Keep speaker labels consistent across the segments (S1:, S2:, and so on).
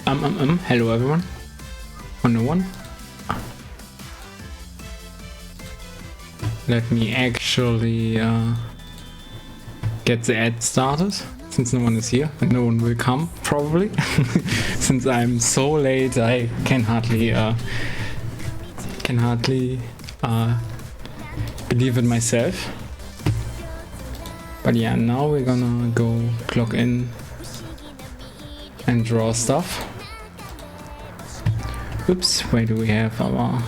S1: Hello everyone. Oh, no one? Let me actually get the ad started, since no one is here and no one will come, probably. Since I'm so late, I can hardly believe it myself. But yeah, now we're gonna go clock in and draw stuff. Oops, where do we have our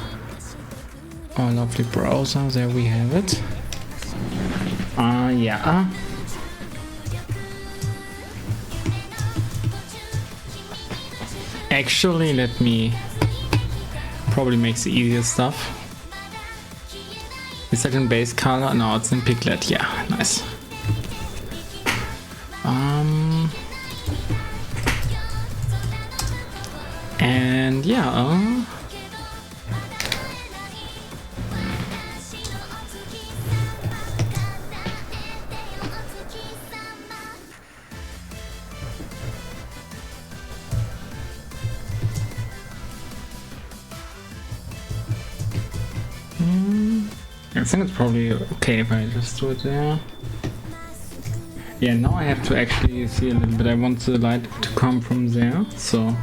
S1: lovely browser? There we have it. Yeah. Actually, let me probably make the easiest stuff. Is that in base color? No, it's in Piglet. Yeah, nice. And yeah. I think it's probably okay if I just do it there. Yeah, now I have to actually see a little bit. I want the light to come from there, so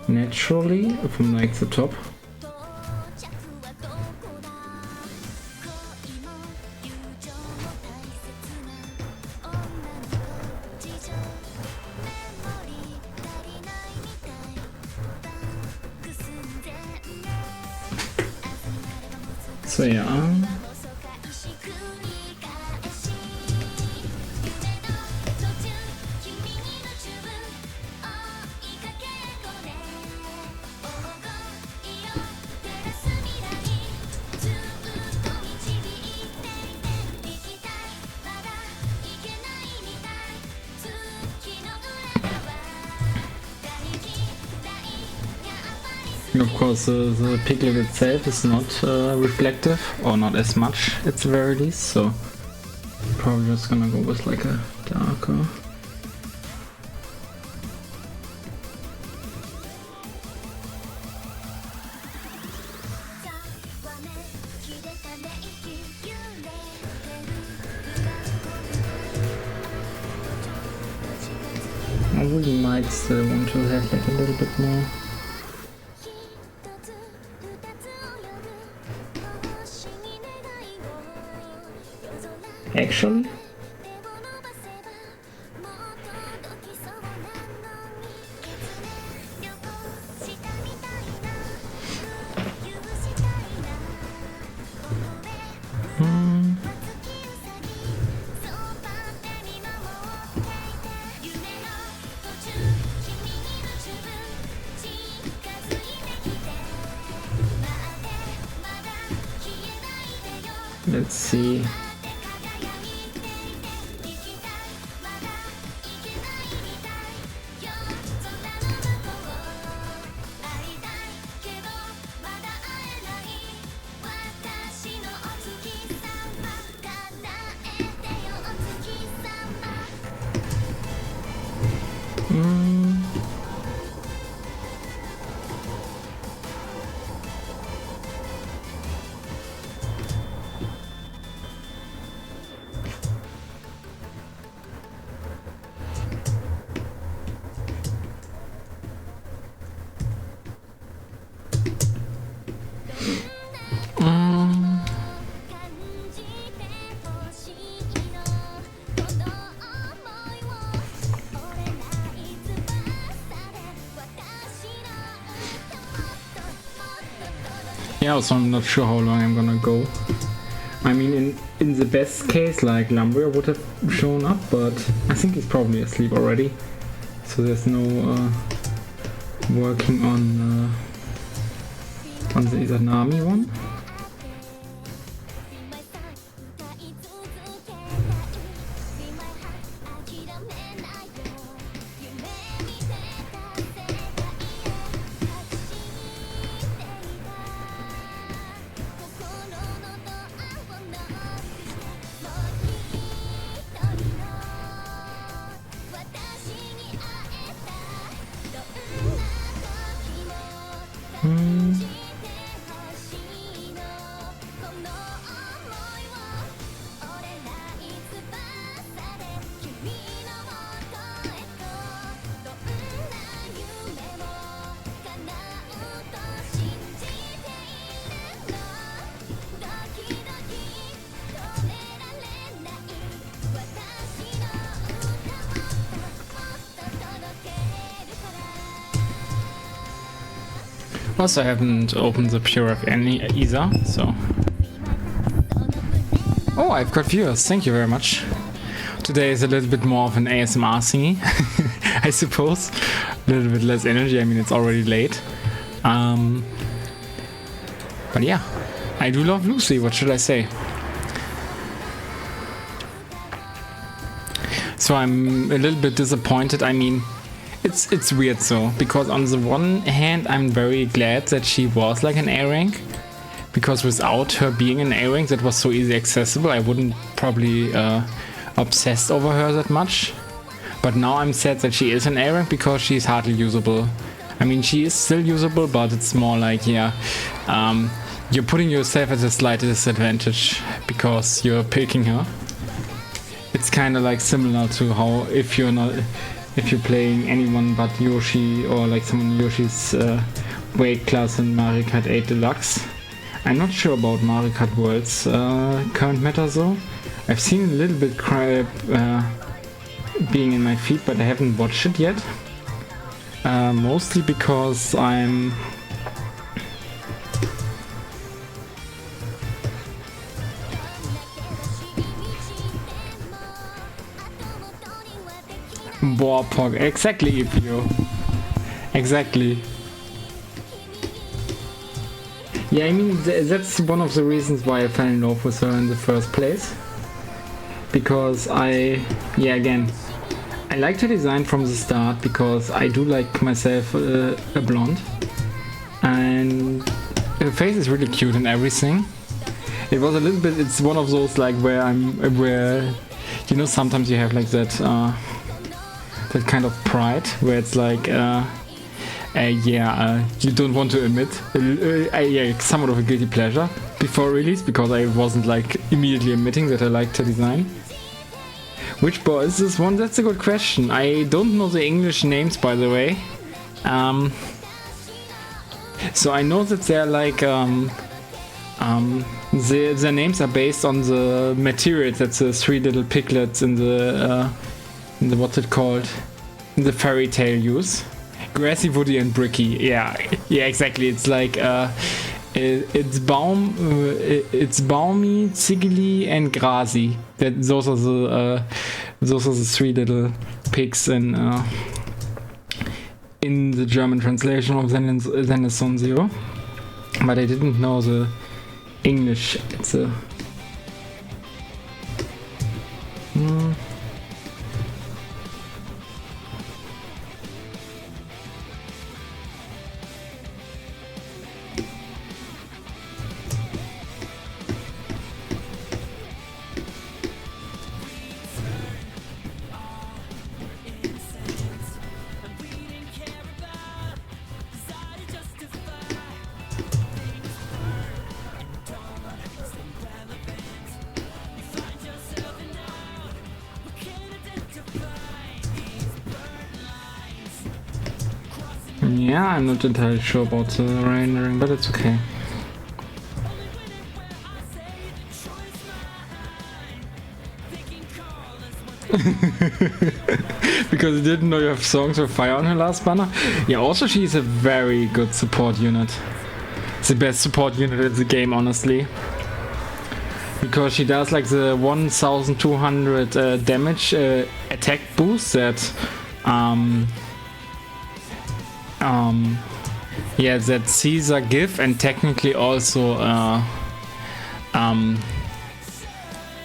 S1: naturally from like the top. So yeah. Of course, the piglet itself is not reflective, or not as much at the very least, so probably just gonna go with like a darker. I really might still want to have like a little bit more. Actually, let's see. Yeah, so I'm not sure how long I'm gonna go. I mean, in the best case, like Lumbria would have shown up, but I think he's probably asleep already. So there's no working on the Izanami one. Also, I haven't opened the Pure any either, so. Oh, I've got viewers. Thank you very much. Today is a little bit more of an ASMR thingy, I suppose. A little bit less energy. I mean, it's already late. But yeah, I do love Lucy. What should I say? So I'm a little bit disappointed. I mean, it's weird so, because on the one hand I'm very glad that she was like an A rank, because without her being an A rank that was so easy accessible, I wouldn't probably obsessed over her that much. But now I'm sad that she is an A rank because she's hardly usable. I mean, she is still usable, but it's more like, yeah, you're putting yourself at a slight disadvantage because you're picking her. It's kind of like similar to how if you're playing anyone but Yoshi, or like someone Yoshi's weight class in Mario Kart 8 Deluxe. I'm not sure about Mario Kart World's current meta though. I've seen a little bit being in my feed, but I haven't watched it yet. Mostly because I'm Warpog. Exactly, EPO. Exactly. Yeah, I mean, that's one of the reasons why I fell in love with her in the first place. Because yeah, again, I liked her design from the start because I do like myself a blonde. And her face is really cute and everything. It was a little bit, it's one of those like where you know, sometimes you have like that that kind of pride where it's like you don't want to admit yeah, somewhat of a guilty pleasure before release, because I wasn't like immediately admitting that I liked her design. Which boy is this one? That's a good question. I don't know the English names, by the way. So I know that they're like their names are based on the materials that the three little piglets in the what's it called? In the fairy tale use. Grassy, woody, and bricky. Yeah, exactly. It's like it's baumy, ziggly, and grassy. Those are the three little pigs in the German translation of Zenithzone Zero. But I didn't know the English. It's a yeah, I'm not entirely sure about the rendering, but it's okay. Because you didn't know you have songs with fire on her last banner? Yeah, also she's a very good support unit. It's the best support unit in the game, honestly. Because she does like the 1200 damage attack boost that yeah, that Caesar give, and technically also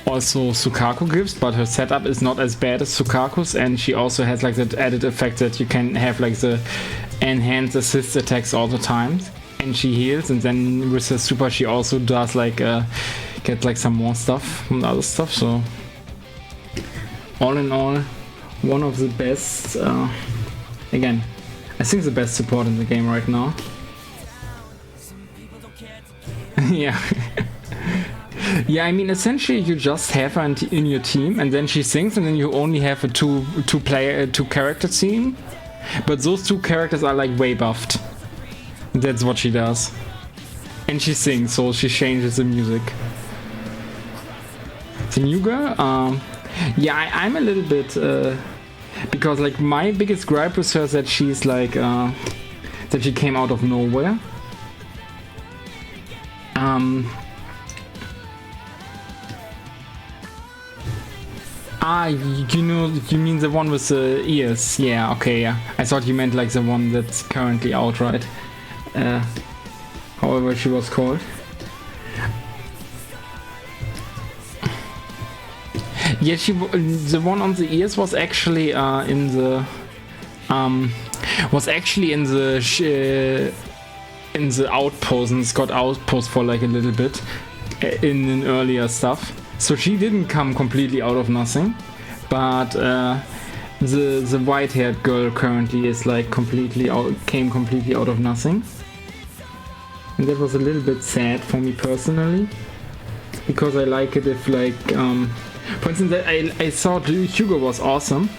S1: also Sukaku gives, but her setup is not as bad as Sukaku's, and she also has like that added effect that you can have like the enhanced assist attacks all the time, and she heals, and then with her super she also does like get like some more stuff and other stuff. So all in all, one of the best, again, I think the best support in the game right now. Yeah. Yeah, I mean, essentially you just have her in your team, and then she sings, and then you only have a two character team. But those 2 characters are like way buffed. That's what she does. And she sings, so she changes the music. The new girl? Yeah, I'm a little bit... because like my biggest gripe with her is that she's like... that she came out of nowhere. You mean the one with the ears? Yeah, okay, yeah. I thought you meant like the one that's currently out, right? However she was called. Yeah, the one on the ears was actually in the outpost, and got outpost for like a little bit in earlier stuff. So she didn't come completely out of nothing, but the white-haired girl currently is like came completely out of nothing, and that was a little bit sad for me personally, because I like it if like for instance, I thought Hugo was awesome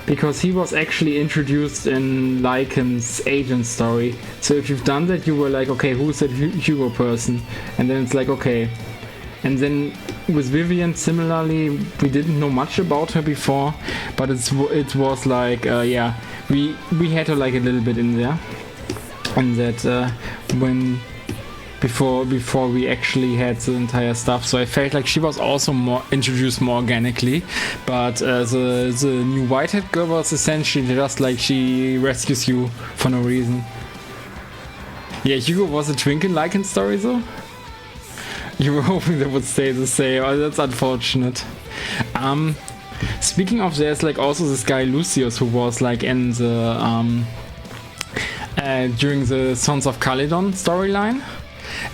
S1: because he was actually introduced in Lycan's agent story. So if you've done that, you were like, okay, who's that Hugo person? And then it's like, okay. And then with Vivian, similarly, we didn't know much about her before, but it was like, yeah, we had her like a little bit in there, and that before we actually had the entire stuff. So I felt like she was also introduced more organically, but the new whitehead girl was essentially just like she rescues you for no reason. Yeah, Hugo was a twinkle Lycan story though. You were hoping they would stay the same. Oh, that's unfortunate. Speaking of, there's like also this guy Lucius who was like in the during the Sons of Caledon storyline,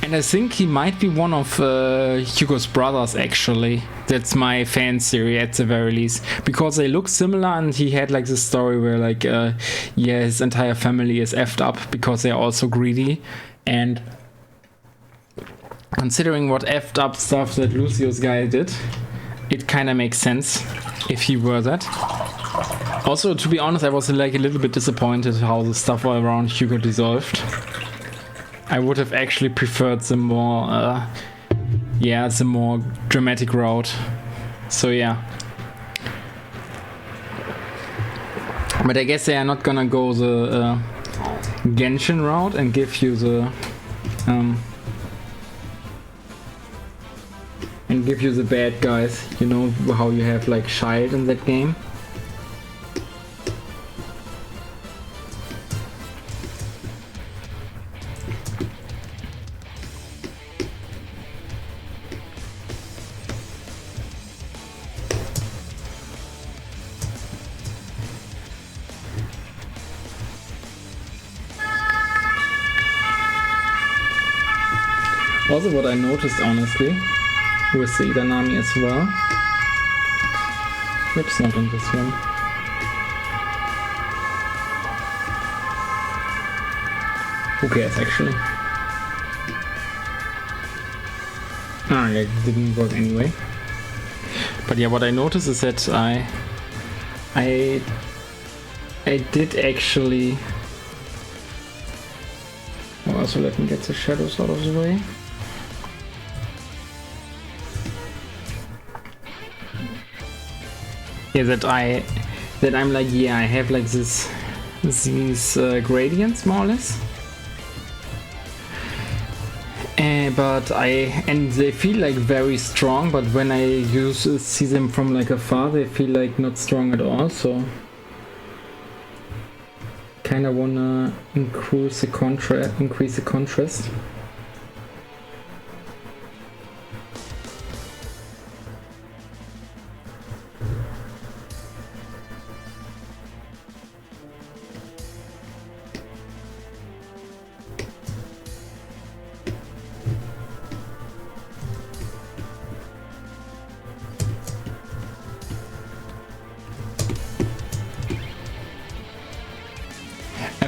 S1: and I think he might be one of Hugo's brothers actually. That's my fan theory at the very least, because they look similar, and he had like this story where like yeah, his entire family is effed up because they're also greedy, and considering what effed up stuff that Lucio's guy did, it kind of makes sense if he were that. Also, to be honest, I was like a little bit disappointed how the stuff around Hugo dissolved. I would have actually preferred the more, yeah, the more dramatic route. So yeah. But I guess they are not gonna go the Genshin route and give you the bad guys. You know how you have like Child in that game. Also, what I noticed honestly with the Idanami as well. It's not in this one. Who cares actually? Ah, yeah, it didn't work anyway. But yeah, what I noticed is that I did actually. Well, so let me get the shadows out of the way. Yeah, that I'm like, yeah, I have like these gradients more or less, but they feel like very strong, but when I see them from like afar, they feel like not strong at all. So kind of wanna increase the contrast.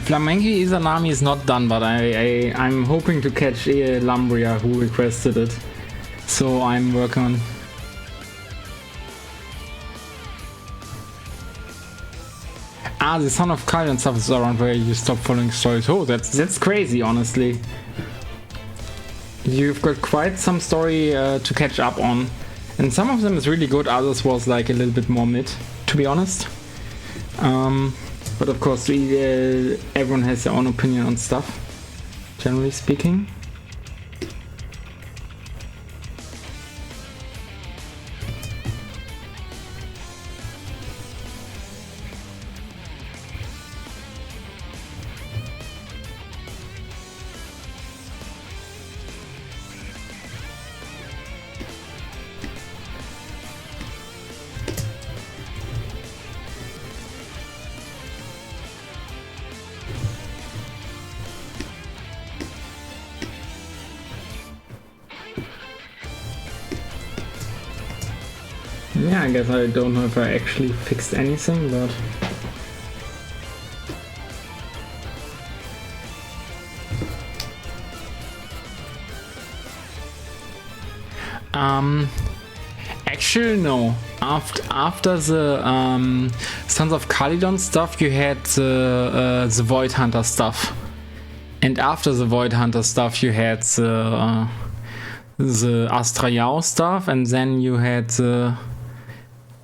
S1: Flamenki Izanami is not done, but I'm hoping to catch Lambria who requested it. So I'm working on... Ah, the Son of Kyle and stuff is around where you stop following stories. Oh, that's crazy, honestly. You've got quite some story to catch up on. And some of them is really good, others was like a little bit more mid, to be honest. But of course, everyone has their own opinion on stuff, generally speaking. Yeah, I guess I don't know if I actually fixed anything, but... Actually no. After the Sons of Kalidon stuff, you had the Void Hunter stuff. And after the Void Hunter stuff, you had the Astra Yao stuff, and then you had the...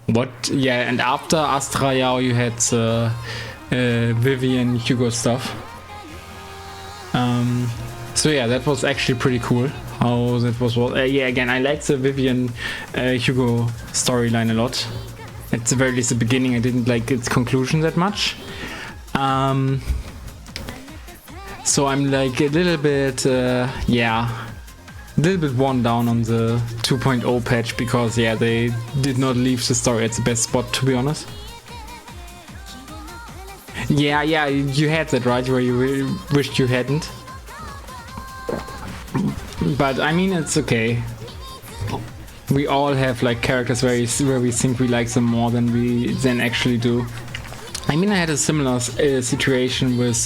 S1: What? Yeah, and after Astra Yao you had Vivian Hugo stuff. So yeah, that was actually pretty cool. How that was. Yeah, again, I like the Vivian Hugo storyline a lot. At the very least, the beginning, I didn't like its conclusion that much. So I'm like a little bit, yeah. A little bit worn down on the 2.0 patch because yeah, they did not leave the story at the best spot, to be honest. Yeah, you had that right where you wished you hadn't. But I mean, it's okay. We all have like characters where we think we like them more than we actually do. I mean, I had a similar situation with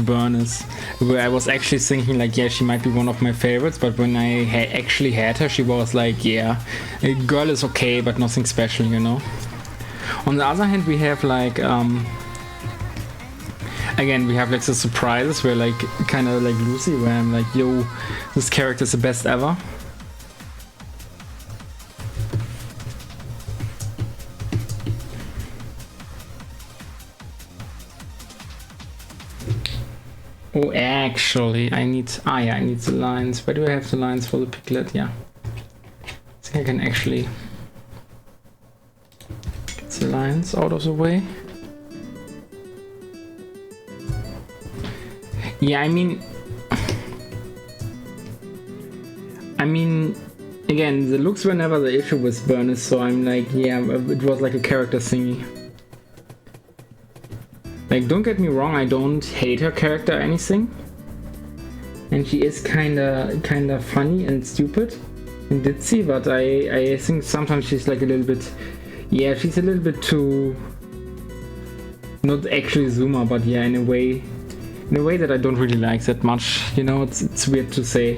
S1: Burness, where I was actually thinking like, yeah, she might be one of my favorites, but when I actually had her, she was like, yeah, a girl is okay, but nothing special, you know. On the other hand, we have like, again, we have like the surprises where like, kind of like Lucy, where I'm like, yo, this character is the best ever. Oh, actually, I need the lines. Where do I have the lines for the piglet? Yeah. I think I can actually get the lines out of the way. Yeah, I mean, again, the looks were never the issue with Burness, so I'm like, yeah, it was like a character thingy. Like, don't get me wrong, I don't hate her character or anything. And she is kinda funny and stupid and ditzy, but I think sometimes she's like a little bit... Yeah, she's a little bit too... Not actually Zuma, but yeah, in a way that I don't really like that much. You know, it's weird to say.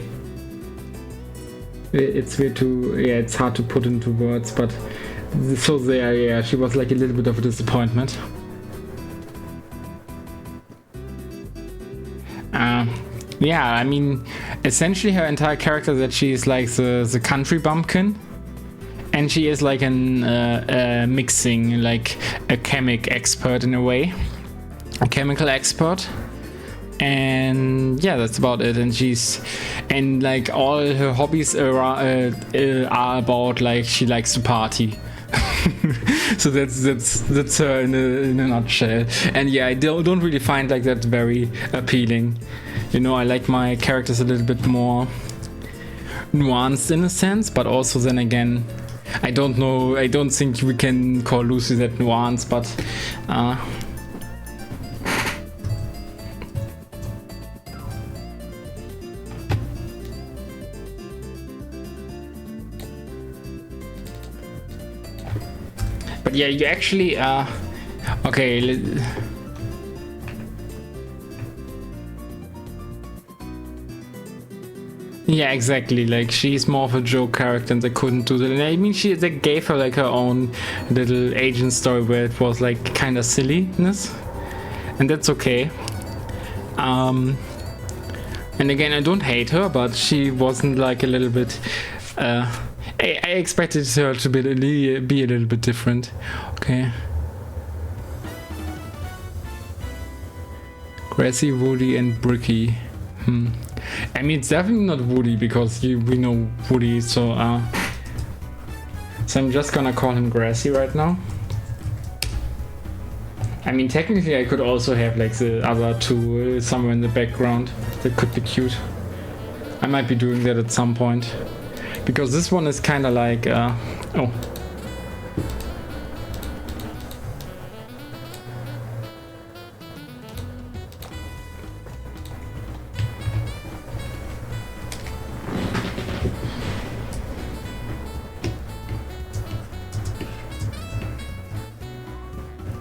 S1: It's weird to... Yeah, it's hard to put into words, but... So there, yeah, she was like a little bit of a disappointment. Yeah, I mean, essentially her entire character that she is like the country bumpkin, and she is like an mixing, like a chemic expert in a way, a chemical expert, and yeah, that's about it. And like all her hobbies are about like she likes to party. So that's her in a nutshell. And yeah, I don't really find like that very appealing. You know, I like my characters a little bit more nuanced in a sense, but also then again, I don't know, I don't think we can call Lucy that nuanced, but yeah, you actually okay. Yeah, exactly. Like, she's more of a joke character and they couldn't do that. And I mean, they gave her like her own little agent story where it was like kind of silliness. And that's okay. And again, I don't hate her, but she wasn't like a little bit... I expected her to be a little bit different. Okay. Grassy, Woody, and Bricky. I mean, it's definitely not Woody because we know Woody, so I'm just gonna call him Grassy right now. I mean, technically I could also have like the other two somewhere in the background. That could be cute. I might be doing that at some point. Because this one is kind of like, oh.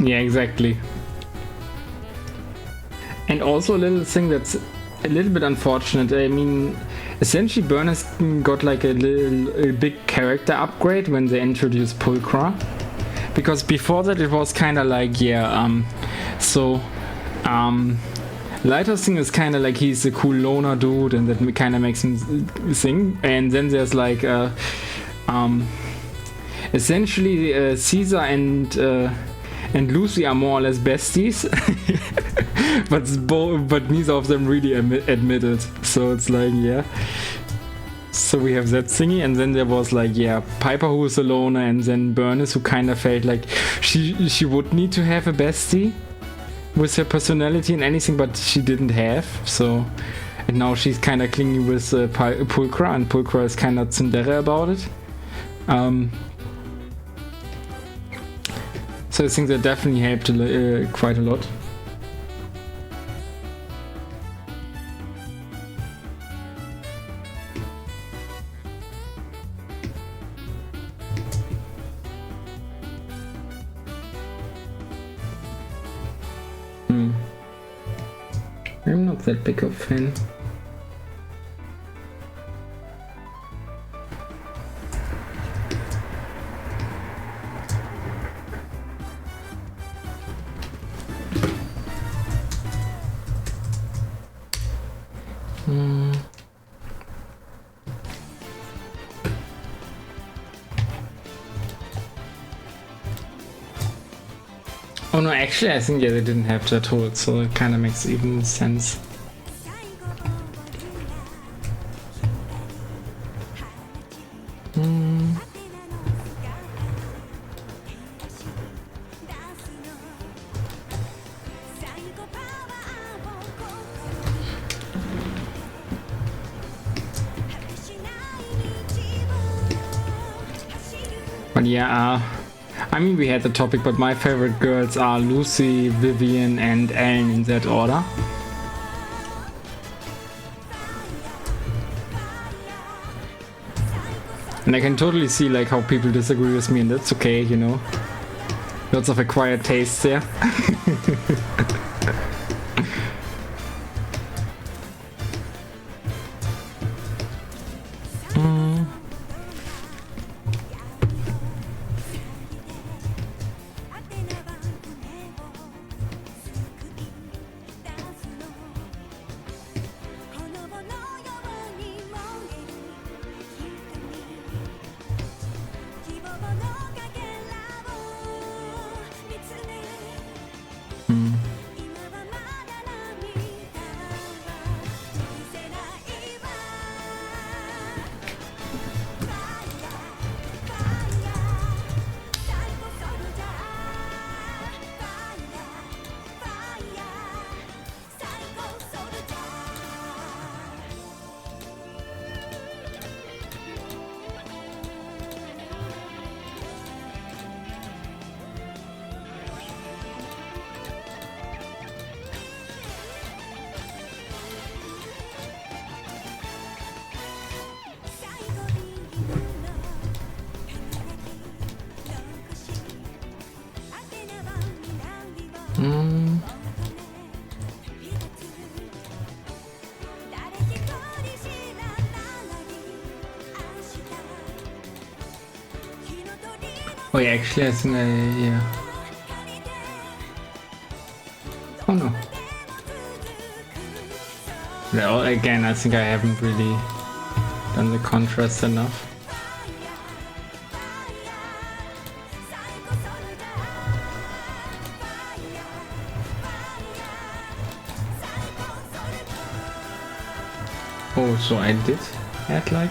S1: Yeah, exactly. And also a little thing that's a little bit unfortunate. I mean, essentially Burn has got like a big character upgrade when they introduced Pulchra. Because before that it was kind of like, yeah, Lighter's thing is kind of like he's a cool loner dude and that kind of makes him sing. And then there's like, essentially Caesar and Lucy are more or less besties, but neither of them really admit it. So it's like, yeah. So we have that thingy, and then there was like, yeah, Piper who is a loner, and then Bernice who kind of felt like she would need to have a bestie with her personality and anything, but she didn't have. So, and now she's kind of clingy with Pulchra, and Pulchra is kind of tsundere about it. So I think that definitely helped quite a lot. I'm not that big of a fan. Oh no, actually I think, yeah, they didn't have that hold, so it kind of makes even sense. But yeah, I mean, we had the topic, but my favorite girls are Lucy, Vivian, and Ellen in that order. And I can totally see like how people disagree with me, and that's okay, you know. Lots of acquired tastes there. Oh yeah, actually I think yeah. Oh no. No, again, I think I haven't really done the contrast enough. Oh, so I did add like...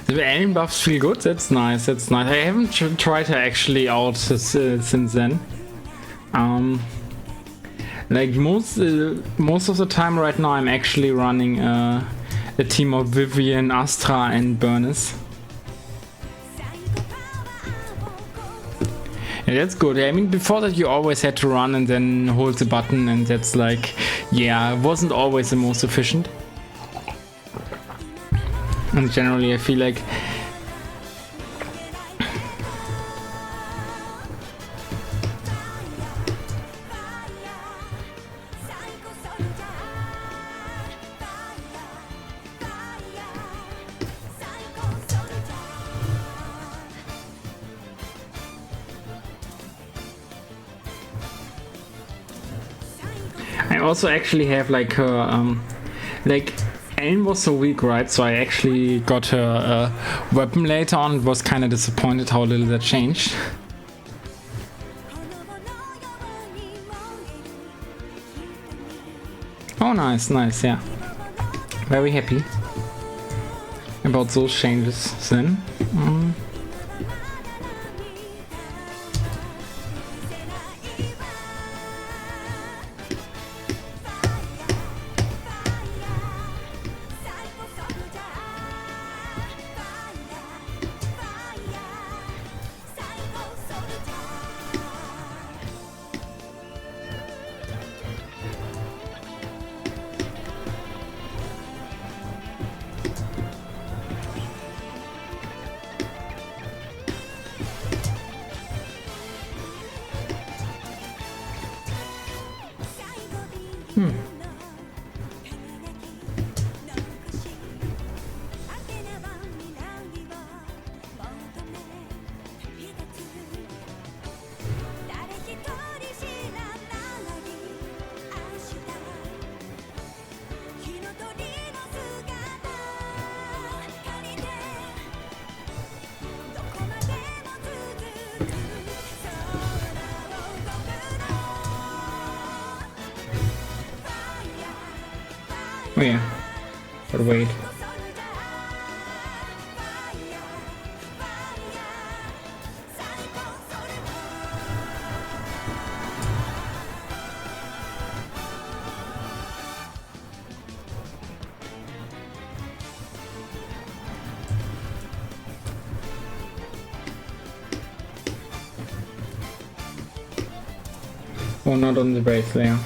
S1: The aim buffs feel good, that's nice, that's nice. I haven't tried her actually out since then. Like most of the time right now I'm actually running a team of Vivian, Astra and Bernice. Yeah, that's good. I mean, before that you always had to run and then hold the button, and that's like, yeah, it wasn't always the most efficient. And generally I feel like I also actually have like her like aim was so weak, right? So I actually got her weapon later on. Was kind of disappointed how little that changed. Oh, nice, nice, yeah. Very happy about those changes then. Oh yeah, but wait. Oh, not on the base layer.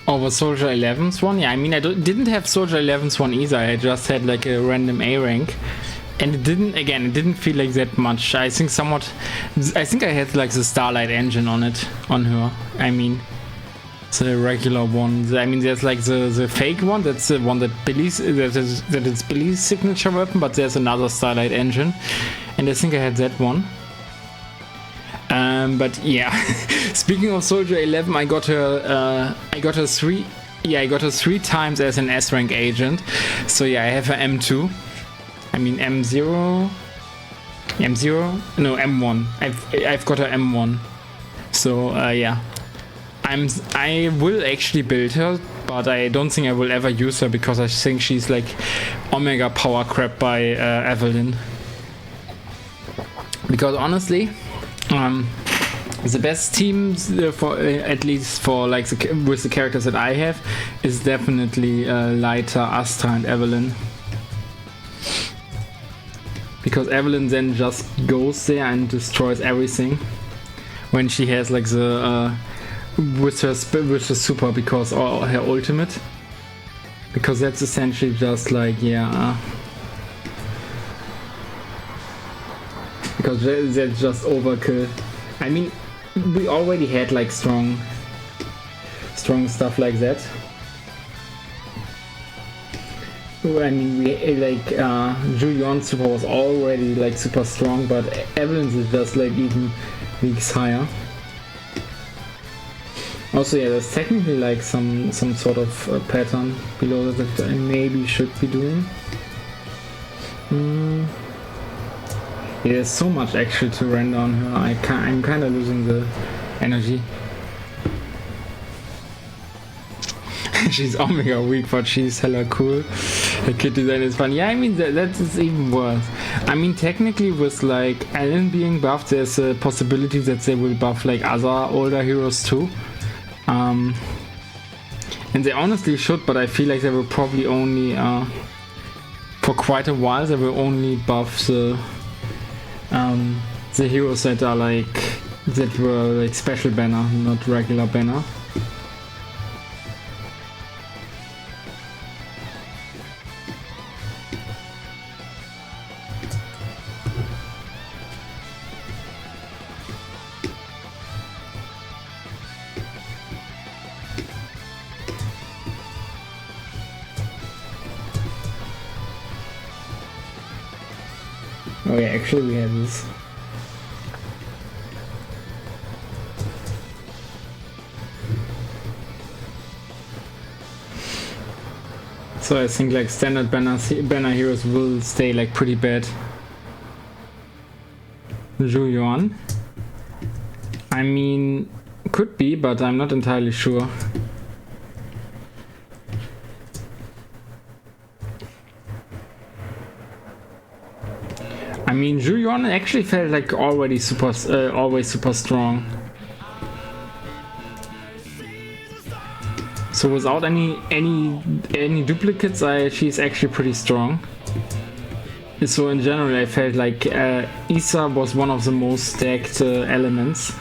S1: Oh, was Soldier 11's one? Yeah, I mean, I didn't have Soldier 11's one either. I just had like a random A rank. And it didn't feel like that much. I think I had like the Starlight engine on her. I mean, the regular one. I mean, there's like the fake one. That's the one that is Billy's signature weapon, but there's another Starlight engine. And I think I had that one. But yeah, speaking of Soldier 11, I got her 3 times as an S rank agent. So yeah, I have her M2. I mean M0, no M1. I've got her M1. So yeah, I will actually build her, but I don't think I will ever use her because I think she's like Omega power crap by Evelyn. Because honestly, the best teams for at least for like with the characters that I have is definitely Lyta, Astra, and Evelyn. Because Evelyn then just goes there and destroys everything when she has like the with her super, because or her ultimate, because that's essentially just like because that's just overkill. I mean, we already had like strong stuff like that. I mean, we like Julian's super was already like super strong, but Evelyn's is just like even weeks higher. Also, yeah, there's technically like some sort of pattern below that I maybe should be doing. Yeah, there's so much actually to render on her. I'm kind of losing the energy. She's Omega weak, but she's hella cool. Her kit design is fun. Yeah, I mean that's even worse. I mean, technically with like Alan being buffed, there's a possibility that they will buff like other older heroes too. And they honestly should, but I feel like they will probably only for quite a while they will only buff the heroes that are like that were like special banner, not regular banner. Oh yeah, actually we have this. So I think like standard banner heroes will stay like pretty bad. Julian. I mean, could be, but I'm not entirely sure. I mean, Julian actually felt like always super strong. So without any duplicates, she's actually pretty strong. So in general, I felt like Issa was one of the most stacked elements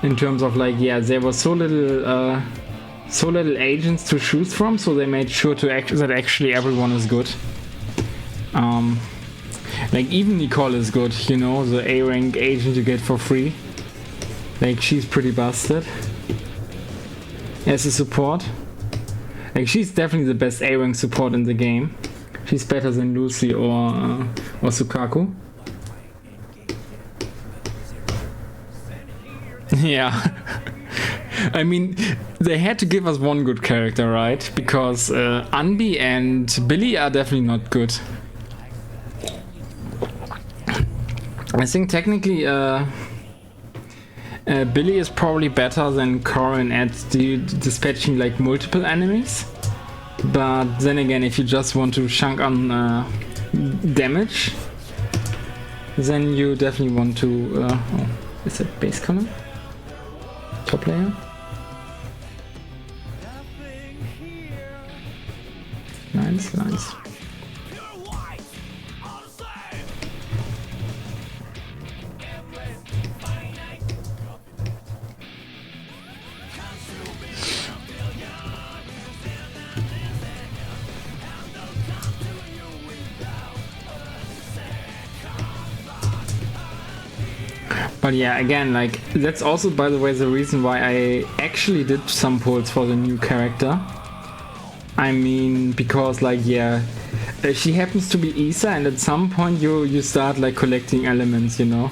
S1: in terms of like, yeah, there was so little agents to choose from, so they made sure that actually everyone is good. Like even Nicole is good, you know, the A rank agent you get for free. Like she's pretty busted. As a support. Like she's definitely the best A rank support in the game. She's better than Lucy or Sukaku. Yeah. I mean, they had to give us one good character, right? Because Anbi and Billy are definitely not good. I think technically Billy is probably better than Corin at dispatching like multiple enemies. But then again, if you just want to chunk on damage, then you definitely want to... oh, is that base column? Top layer? Nice, nice. But yeah, again, like, that's also, by the way, the reason why I actually did some polls for the new character. I mean, because, like, yeah, she happens to be Issa, and at some point you start, like, collecting elements, you know?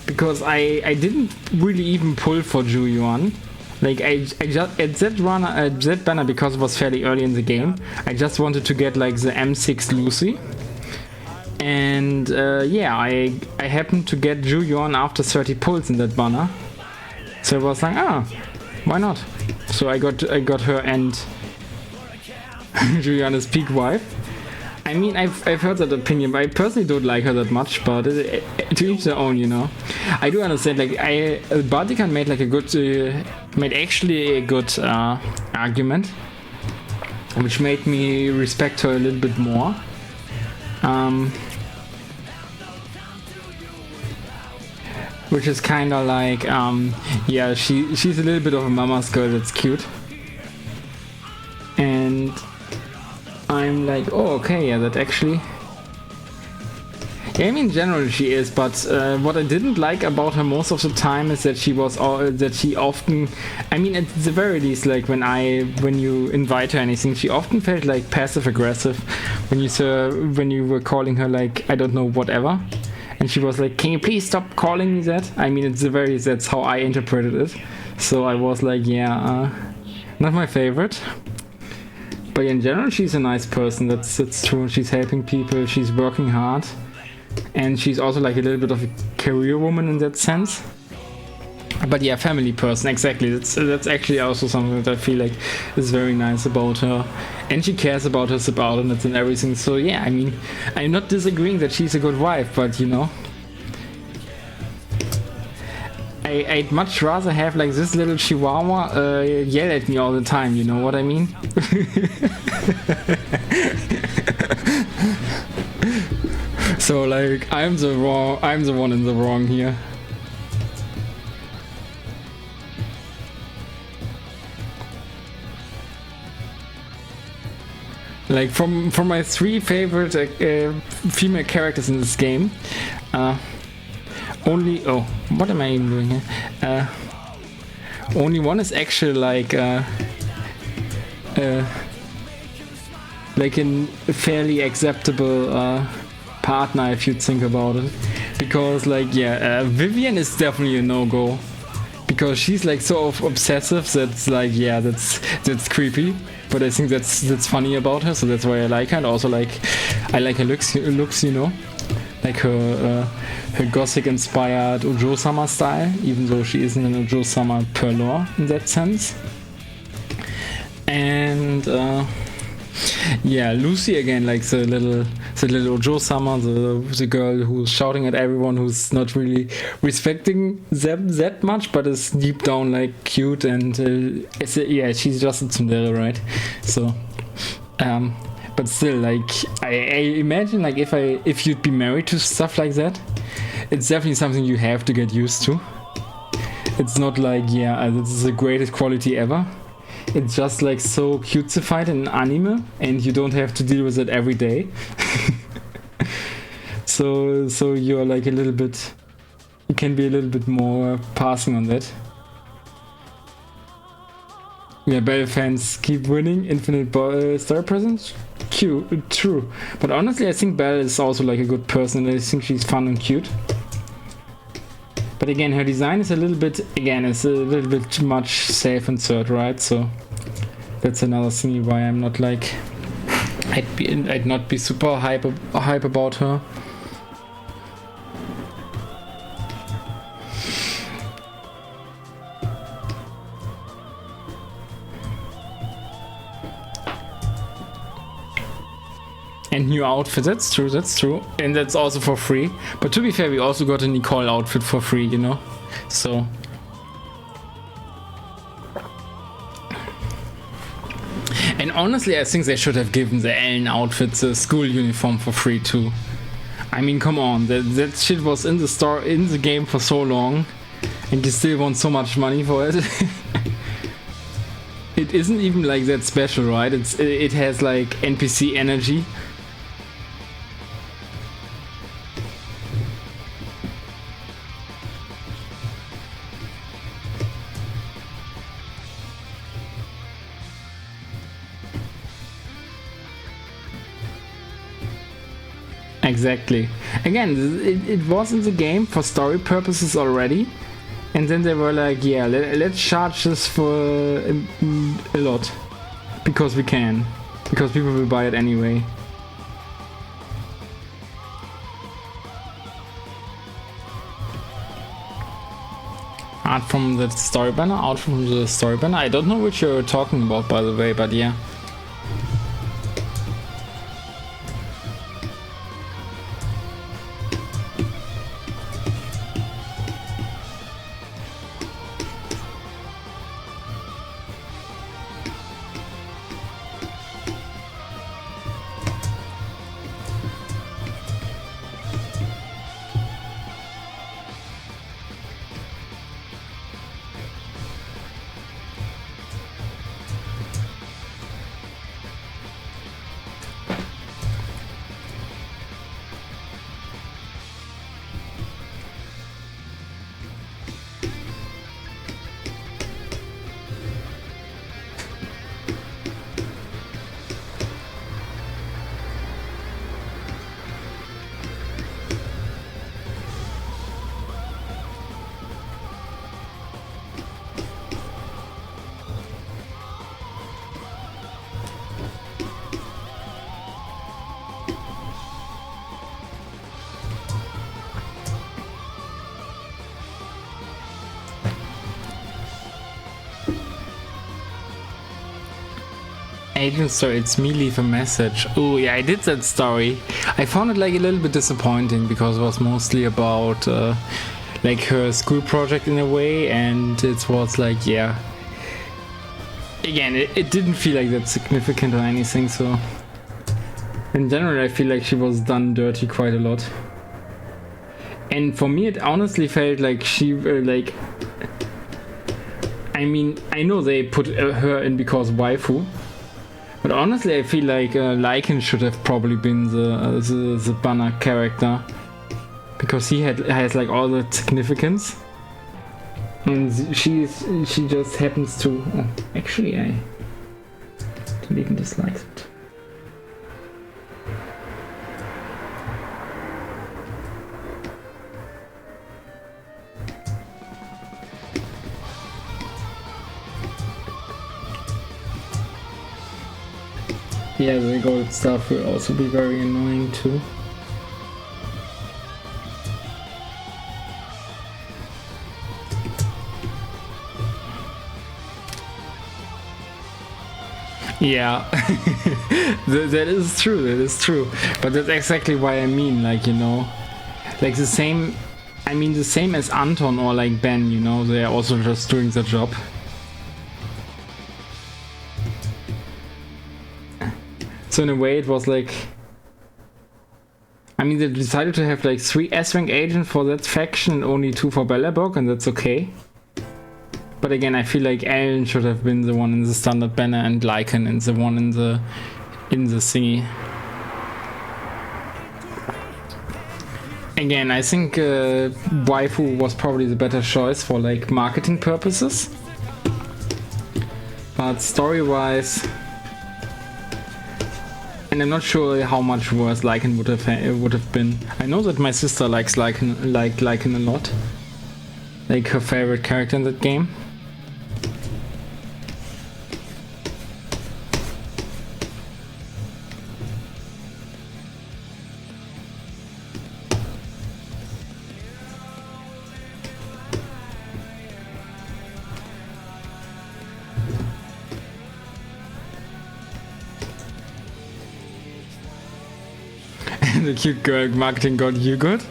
S1: Because I didn't really even pull for Julian. Like, I just, at that banner, because it was fairly early in the game, I just wanted to get, like, the M6 Lucy. And yeah, I happened to get Juyeon after 30 pulls in that banner. So I was like, why not? So I got her and Juyeon's peak wife. I mean, I've heard that opinion, but I personally don't like her that much. But to each their own, you know. I do understand. Like, Bartikan made like a good, made actually a good argument, which made me respect her a little bit more. Which is kind of like, yeah, she's a little bit of a mama's girl that's cute. And I'm like, oh, okay, yeah, that actually... Yeah, I mean, generally she is, but what I didn't like about her most of the time is that she often... I mean, at the very least, like, when you invite her anything, she often felt, like, passive-aggressive when you were calling her, like, I don't know, whatever. And she was like, can you please stop calling me that? I mean, that's how I interpreted it. So I was like, yeah, not my favorite. But in general, she's a nice person. That's true. She's helping people. She's working hard, and she's also like a little bit of a career woman in that sense. But yeah, family person, exactly. That's actually also something that I feel like is very nice about her, and she cares about her subordinates and everything. So yeah, I mean, I'm not disagreeing that she's a good wife, but you know, I'd much rather have like this little chihuahua yell at me all the time, you know what I mean? So like, I'm the one in the wrong here. Like from my 3 favorite female characters in this game, only what am I even doing here? Only one is actually like a fairly acceptable partner if you think about it, because like yeah, Vivian is definitely a no-go, because she's like so obsessive that's like yeah, that's creepy. But I think that's funny about her, so that's why I like her. And also like I like her looks, you know, like her gothic-inspired Ojo-sama style, even though she isn't an Ojo-sama per lore in that sense. And yeah, Lucy again, like the little Ojo-sama, the girl who's shouting at everyone, who's not really respecting them that much, but is deep down like cute, and yeah, she's just a tsundere, right? So but still, like I imagine like if you'd be married to stuff like that, it's definitely something you have to get used to. It's not like yeah, this is the greatest quality ever. It's just like so cutesified in anime, and you don't have to deal with it every day. So you're like a little bit, you can be a little bit more passing on that. Yeah, Belle fans keep winning. Infinite star presents. Cute, true. But honestly, I think Belle is also like a good person. I think she's fun and cute. But again, her design is a little bit, too much safe insert, right? So that's another thing why I'm not like, I'd not be super hype about her. And new outfit, that's true. And that's also for free. But to be fair, we also got a Nicole outfit for free, you know? So. And honestly, I think they should have given the Ellen outfit the school uniform for free too. I mean, come on, that shit was in the game for so long, and you still want so much money for it. It isn't even like that special, right? It has like NPC energy. Exactly. Again, it was in the game for story purposes already, and then they were like, yeah, let's charge this for a lot, because we can, because people will buy it anyway. art from the story banner, out from the story banner. I don't know which you're talking about, by the way, but yeah. Agent story, it's me, leave a message. Oh yeah, I did that story. I found it like a little bit disappointing because it was mostly about like her school project in a way, and it was like, yeah. Again, it didn't feel like that significant or anything, so in general I feel like she was done dirty quite a lot. And for me it honestly felt like she like, I mean, I know they put her in because waifu. But honestly, I feel like Lycan should have probably been the banner character, because he has like all the significance, and she just happens to. Oh, actually, I don't even dislike it. Yeah, the gold stuff will also be very annoying too. Yeah, that is true, that is true. But that's exactly why I mean, like, you know, like the same, I mean the same as Anton or like Ben, you know, they're also just doing the job. So in a way it was like, I mean they decided to have like 3 S-rank agents for that faction and only 2 for Bellerbog, and that's okay. But again, I feel like Alan should have been the one in the standard banner and Lycan and the one in the thingy. Again, I think waifu was probably the better choice for like marketing purposes. But story-wise, and I'm not sure how much worse Lycan would have been. I know that my sister likes Lycan a lot, like her favorite character in that game. The cute girl marketing got you good.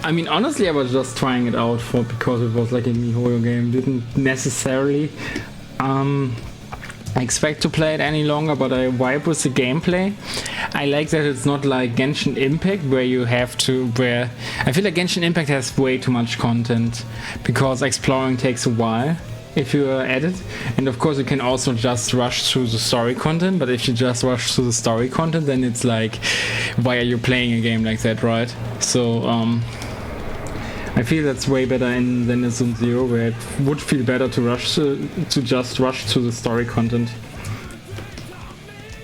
S1: I mean, honestly, I was just trying it out because it was like a MiHoYo game. Didn't necessarily expect to play it any longer, but I vibe with the gameplay. I like that it's not like Genshin Impact where you have to, where I feel like Genshin Impact has way too much content because exploring takes a while if you are at it, and of course you can also just rush through the story content, but if you just rush through the story content, then it's like, why are you playing a game like that, right? So I feel that's way better than in Zone Zero, where it would feel better to just rush through the story content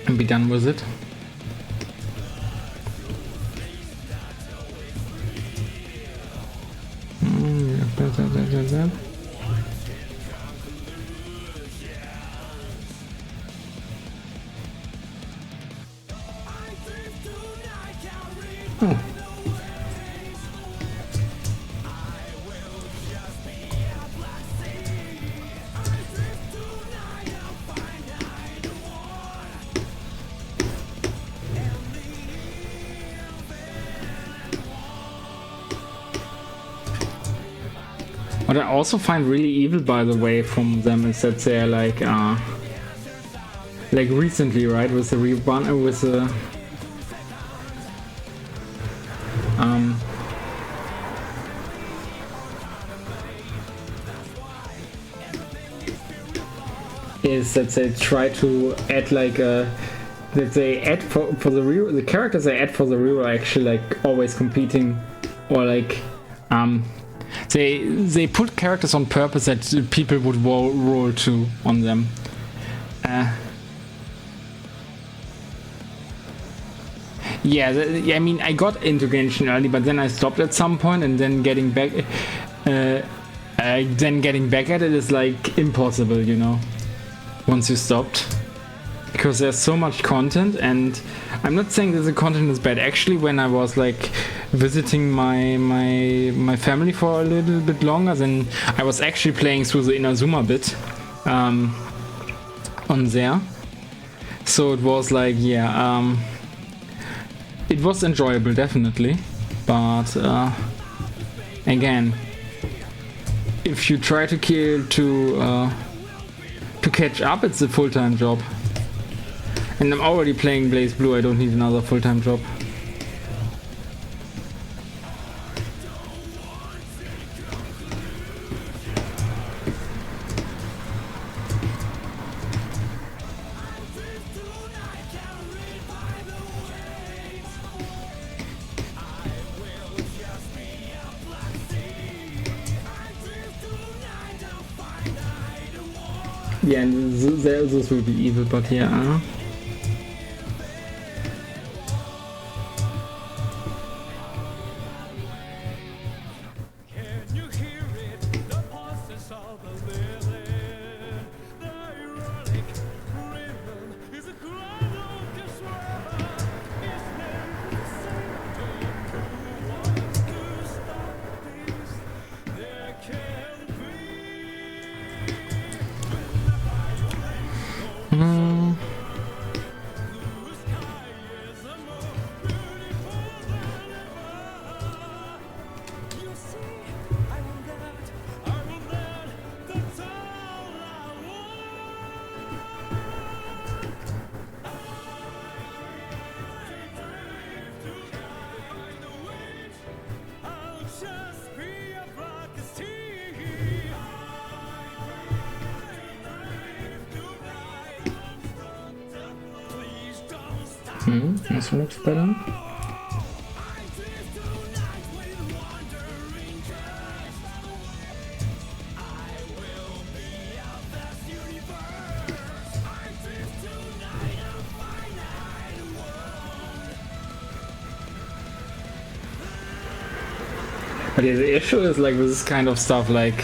S1: and be done with it. Oh. What I also find really evil, by the way, from them is that they're like recently, right, with the rerun, with the is that they try to add like a that they add for the real the characters they add for the real are actually like always competing, or like they put characters on purpose that people would roll to on them. Yeah, I mean, I got into Genshin early, but then I stopped at some point, and then getting back at it is like impossible, you know, once you stopped. Because there's so much content, and I'm not saying that the content is bad. Actually, when I was like visiting my family for a little bit longer, then I was actually playing through the Inazuma bit on there. So it was like, yeah, it was enjoyable, definitely. But again, if you try to catch up, it's a full-time job. And I'm already playing Blazblue, I don't need another full-time job. Yeah, and this will be evil, but yeah. This looks better. But yeah, the issue is like with this kind of stuff, like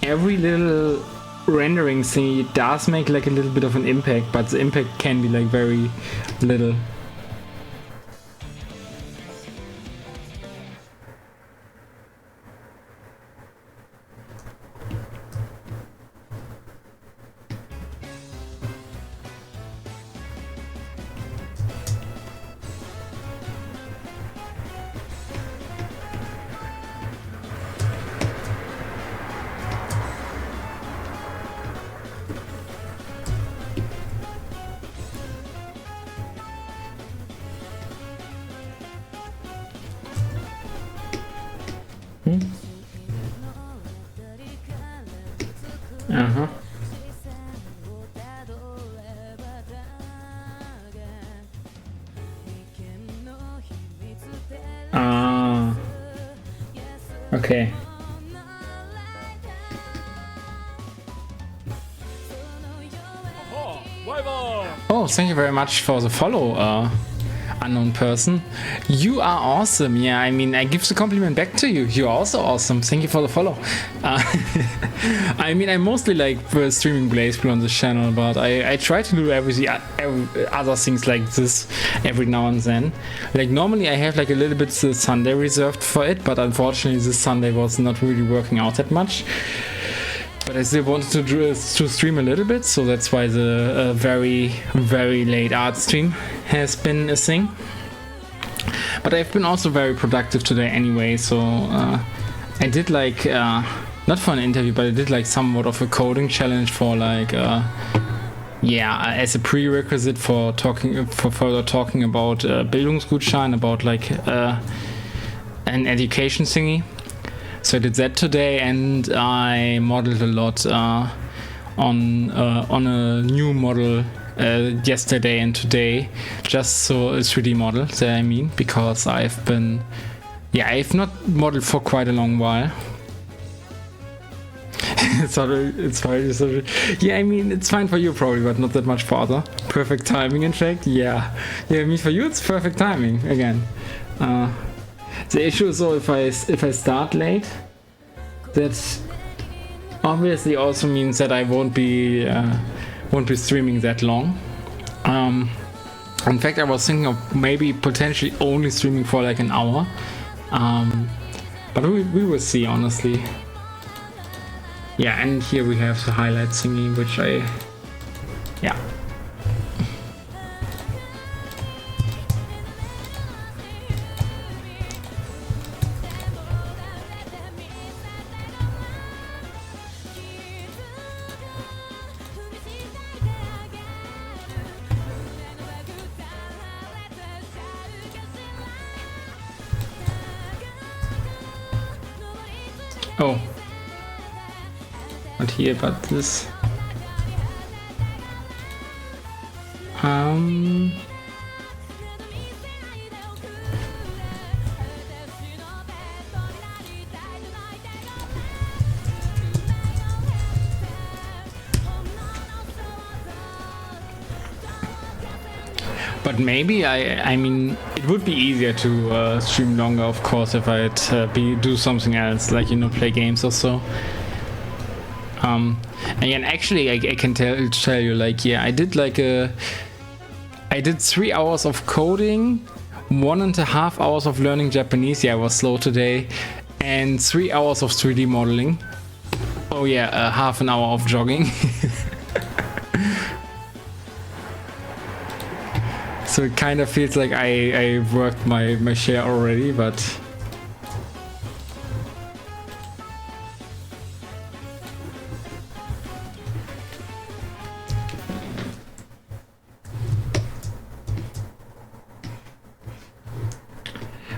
S1: every little rendering thing does make like a little bit of an impact, but the impact can be like very little. Okay. Oh, thank you very much for the follow, unknown person. You are awesome. Yeah, I mean, I give the compliment back to you. You're also awesome. Thank you for the follow. I mean, I mostly like streaming Blazblue on this channel, but I try to do every other things like this every now and then. Like normally I have like a little bit the Sunday reserved for it, but unfortunately this Sunday was not really working out that much. But I still wanted to stream a little bit, so that's why the very, very late art stream has been a thing. But I've been also very productive today anyway, so I did like not for an interview, but I did like somewhat of a coding challenge for like yeah, as a prerequisite for further talking about Bildungsgutschein, about like an education thingy. So I did that today, and I modeled a lot on a new model yesterday and today, just so a 3D model that I mean, because I've not modeled for quite a long while. It's fine. Yeah, I mean, it's fine for you probably, but not that much for other. Perfect timing, in fact. Yeah. I mean, for you, it's perfect timing again. The issue is, though, if I start late, that obviously also means that I won't be streaming that long. In fact, I was thinking of maybe potentially only streaming for like an hour. But we will see, honestly. Yeah, and here we have the highlight thingy, which yeah. Oh. Not here, but this. But maybe I mean, it would be easier to stream longer, of course, if I'd do something else, like, you know, play games or so. And actually, I can tell you, like, yeah, I did 3 hours of coding, 1.5 hours of learning Japanese. Yeah, I was slow today, and 3 hours of 3D modeling. Oh yeah, half an hour of jogging. So it kind of feels like I worked my share already, but.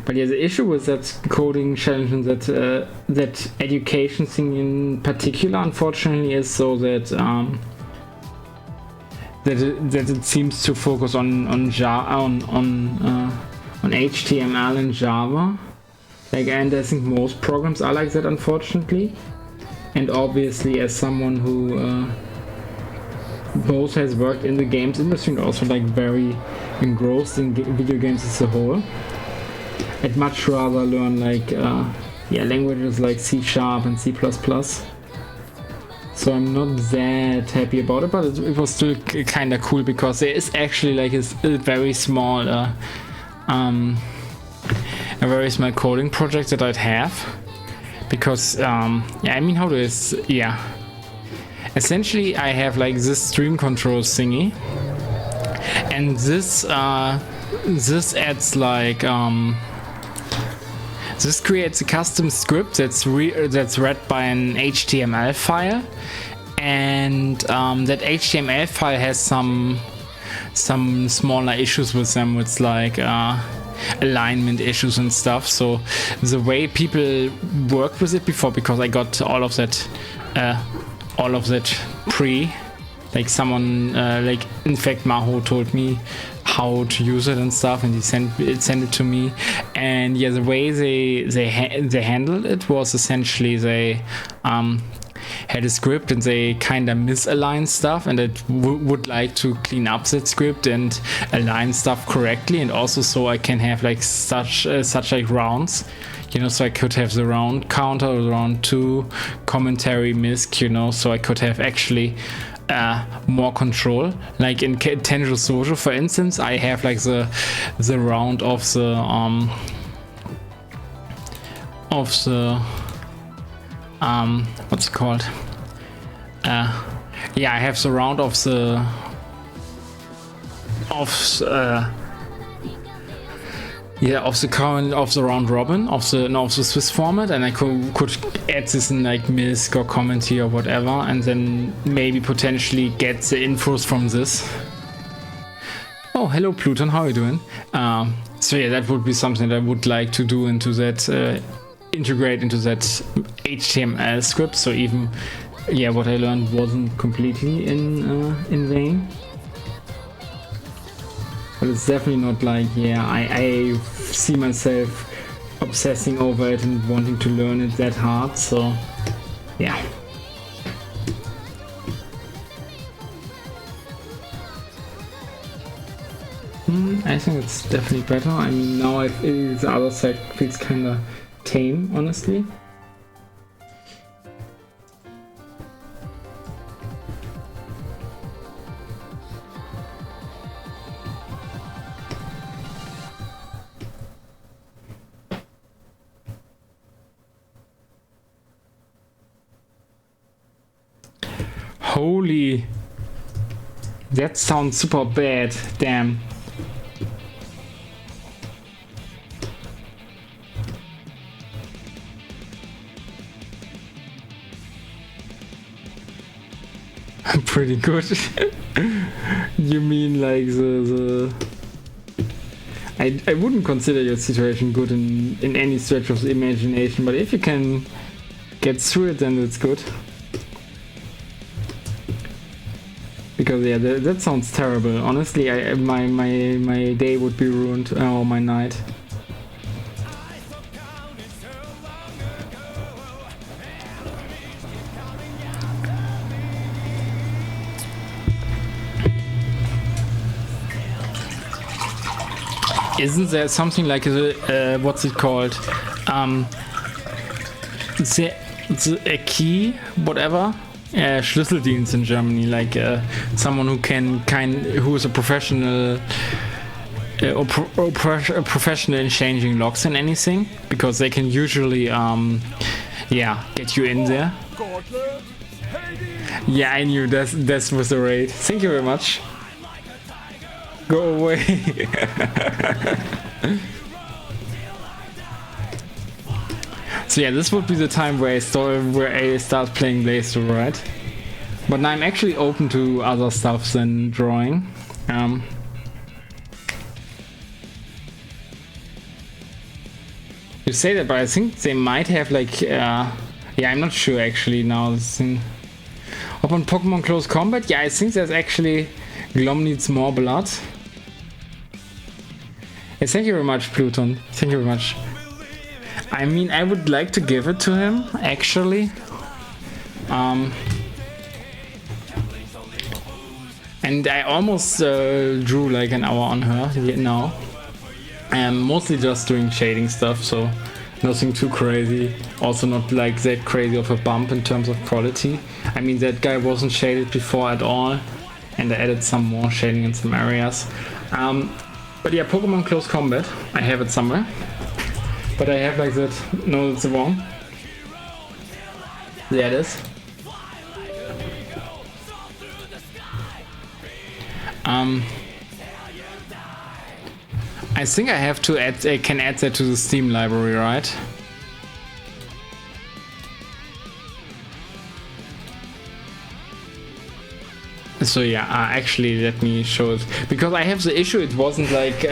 S1: But yeah, the issue with that coding challenge and that education thing in particular, unfortunately, is so that it seems to focus on HTML and Java. Like, and I think most programs are like that, unfortunately. And obviously, as someone who both has worked in the games industry and also like very engrossed in video games as a whole, I'd much rather learn like languages like C# and C++. So I'm not that happy about it, but it was still kind of cool because there is actually like a very small coding project that I'd have, because I mean, how do I essentially I have like this stream control thingy, and this adds like this creates a custom script that's read by an HTML file, and that HTML file has some smaller issues with them, with like alignment issues and stuff. So the way people worked with it before, because I got all of that pre, like someone like, in fact, Maho told me how to use it and stuff, and he sent it to me. And yeah, the way they handled it was essentially they had a script and they kind of misaligned stuff, and it would like to clean up that script and align stuff correctly, and also so I can have like such like rounds, you know, so I could have the round counter, round 2, commentary, misc, you know, so I could have actually more control. Like in Tenjo Sojo, for instance, I have like the round of the what's it called? Yeah, I have the round of Yeah, of the current, of the round robin, of the Swiss format, and I could add this in like misc or commentary or whatever, and then maybe potentially get the infos from this. Oh, hello Pluton, how are you doing? So yeah, that would be something that I would like to do into that, integrate into that HTML script. So even, yeah, what I learned wasn't completely in vain. But it's definitely not like, yeah, I see myself obsessing over it and wanting to learn it that hard, so yeah. I think it's definitely better. I mean, now the other side feels kinda tame, honestly. Holy, that sounds super bad, damn. Pretty good. You mean like the I wouldn't consider your situation good in any stretch of the imagination, but if you can get through it, then it's good. Because yeah, that sounds terrible. Honestly, my day would be ruined, or my night. Isn't there something like a what's it called? A key, whatever. Schlüsseldienst in Germany, like someone who is a professional or professional in changing locks and anything, because they can usually yeah, get you in there. Yeah, I knew that was the raid. Thank you very much. Go away. So yeah, this would be the time where I start playing Blazblue, right? But now I'm actually open to other stuff than drawing. You say that, but I think they might have like, yeah, I'm not sure actually now. Open Pokemon Close Combat? Yeah, I think there's actually Glom needs more blood. Yeah, thank you very much, Pluton. Thank you very much. I mean, I would like to give it to him, actually. And I almost drew like an hour on her now. I'm mostly just doing shading stuff, so nothing too crazy. Also not like that crazy of a bump in terms of quality. I mean, that guy wasn't shaded before at all, and I added some more shading in some areas. But yeah, Pokemon Close Combat, I have it somewhere. But I have like that. No, it's wrong. There it is. I think I have to add. I can add that to the Steam library, right? So yeah, actually, let me show it, because I have the issue. It wasn't like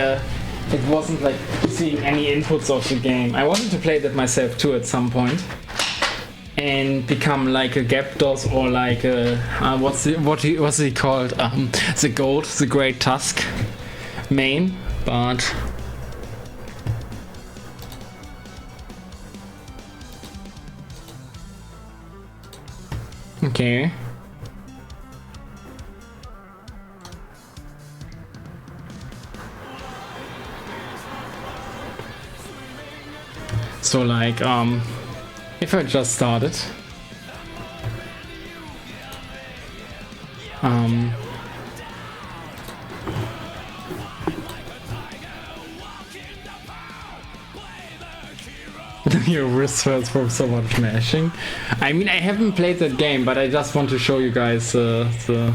S1: seeing any inputs of the game. I wanted to play that myself too at some point and become like a Gyarados or like a what's he called? The Goat, the Great Tusk main, but okay. So like, if I just started, your wrist hurts from so much mashing. I mean, I haven't played that game, but I just want to show you guys the